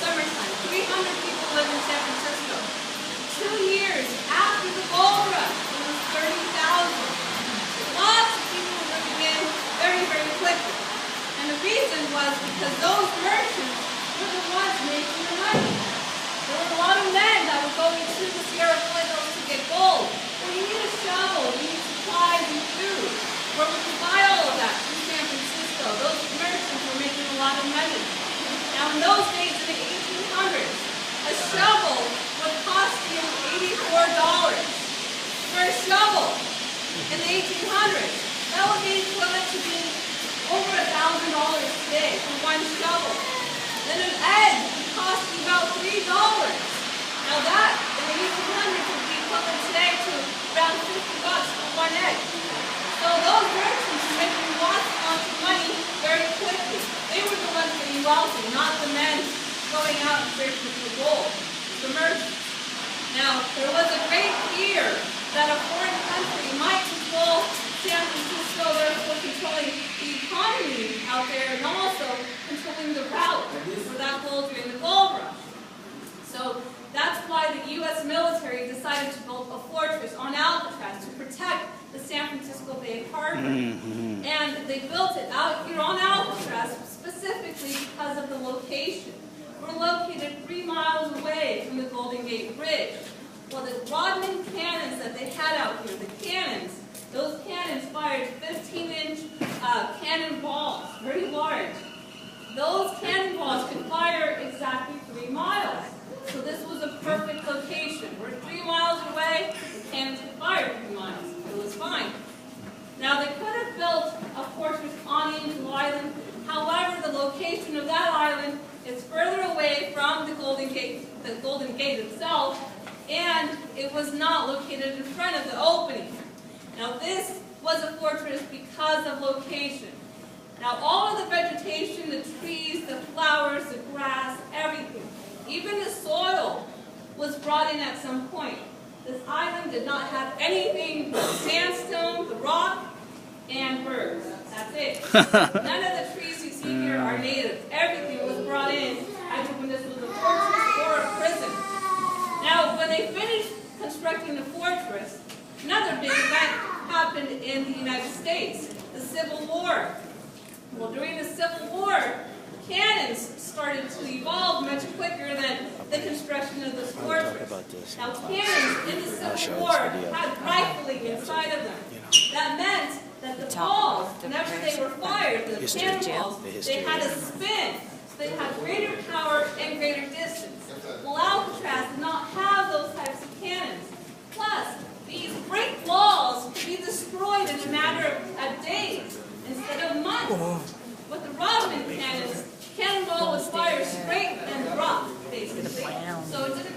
summertime. 300 people lived in San Francisco. 2 years after the gold rush, it was 30,000. Lots of people were moving in very, very quickly. And the reason was because those merchants were the ones making the money. There were a lot of men that were going to the Sierra Foothills to get gold. Well, you need a shovel, you need supplies and food. Where we could buy all of that in San Francisco. Those merchants were making a lot of money. Now in those days, in the 1800s, a shovel would cost you $84 for a shovel. In the 1800s, that would be equivalent to being over $1,000 today for one shovel. Then an egg would cost you about $3. Now that, in the 1800s, would be equivalent today to around $50 for one egg. So those merchants were making lots of money very quickly. They were the ones getting wealthy, not the men going out and searching for gold. The merchants. Now, there was a great fear that a foreign country might control San Francisco, therefore controlling the economy out there and also controlling the route for that gold during the gold rush. So that's why the U.S. military decided to build a fortress on Alcatraz to protect the San Francisco Bay Harbor. And they built it out here on Alcatraz specifically because of the location. We're located 3 miles away from the Golden Gate Bridge. Well, the Rodman cannons that they had out here, the cannons, those cannons fired 15-inch cannon balls, very large. Those cannon balls could fire exactly 3 miles. So this was a perfect location. We're 3 miles away, the cannons could fire 3 miles. It was fine. Now they could have built a fortress on Angel Island. However, the location of that island is further away from the Golden Gate itself, and it was not located in front of the opening. Now this was a fortress because of location. Now all of the vegetation, the trees, the flowers, the grass, everything, even the soil was brought in at some point. This island did not have anything but sandstone, the rock, and birds. That's it. None of the trees you see here are native. Everything was brought in either when this was a fortress or a prison. Now, when they finished constructing the fortress, another big event happened in the United States, the Civil War. Well, during the Civil War, cannons started to evolve much quicker than the construction of this fortress. Now, cannons in the Civil War had rifling inside of them. That meant that the balls, whenever they were fired, the cannonballs, they had a spin. So they had greater power and greater distance. Well, Alcatraz did not have those types of cannons. Plus, these brick walls could be destroyed in a matter of days instead of months. With the Rodman cannons, cannonball was fired straight and dropped, basically. So it didn't.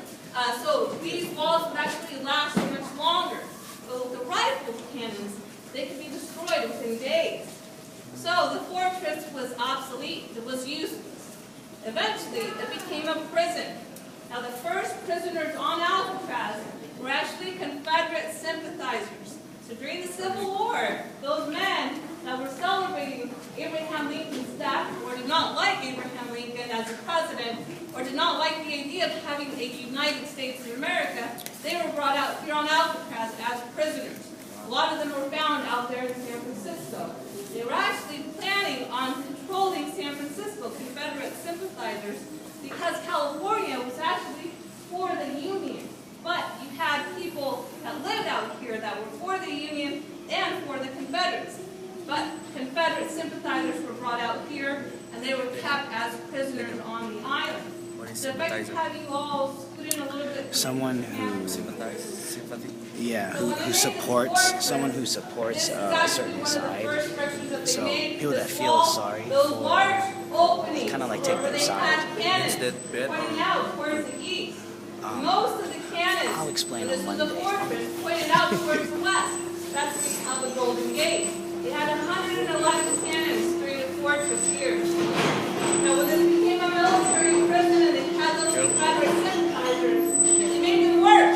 So these walls would actually last much longer. But with the rifle cannons, they could be destroyed within days. So the fortress was obsolete. It was useless. Eventually, it became a prison. Now, the first prisoners on Alcatraz were actually Confederate sympathizers. So during the Civil War, those men that were celebrating Abraham Lincoln's death, or did not like Abraham Lincoln as a president, or did not like the idea of having a United States of America, they were brought out here on Alcatraz as prisoners. A lot of them were found out there in San Francisco. They were actually planning on controlling San Francisco, Confederate sympathizers, because California was actually for the Union. But you had people that lived out here that were for the Union and for the Confederates. But Confederate sympathizers were brought out here, and they were kept as prisoners on the island. So if I could have you all scoot in a little bit. Someone who sympathy. Yeah, who supports someone who supports a certain side. So people that feel sorry for, kind of like take their side. Is that bad? Most of the cannons. I'll explain on Monday. Pointed out towards the west. That's the how the Golden Gate. They had 111 cannons during the fortress here. Now, when this became a military prison and they had those Confederate sympathizers, they made them work.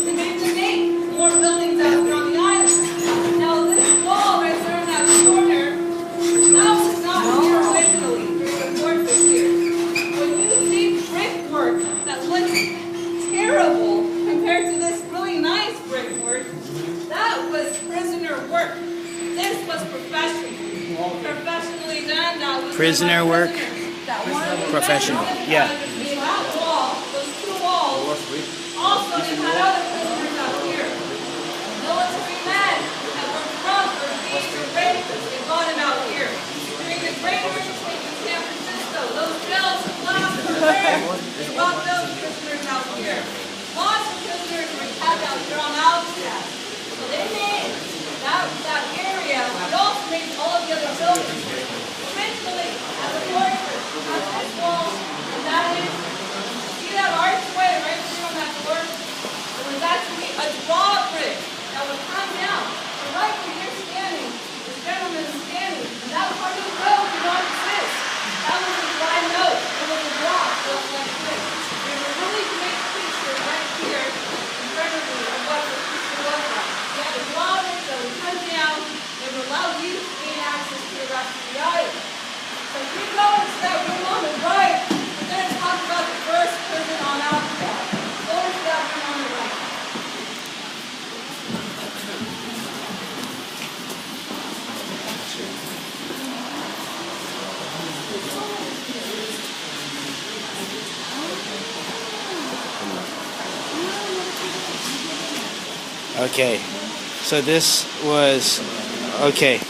They made them make more buildings out here on the island. Now, this wall right there in that corner, that was not here originally during the fortress here. When you see brick Prisoner work, professional. Yeah. Those two walls. Also, they had other prisoners out here. Military men that were drunk or thieves or rapists. They brought them out here. During the Great Earthquake in San Francisco, those bells and glass were there. They brought those prisoners out here. Lots of prisoners were kept out here on Alcatraz. So they made that area, but also made all of the other buildings. Eventually, as a fortress, has this wall, and that is, see that archway right there on that door? It was actually a drawbridge that would come down. And right where you're standing, this gentleman is standing, and that part of the road did not exist. That was a dry note. It was a block built like this. There's a really great picture right here in front of me of what this picture was like. You had a drawbridge that would come down and would allow you to gain access to the rest of the island. So if you go into that room on the right, we're going to talk about the first prison on Alcatraz. Go into that room on the right. Okay, so this was, okay,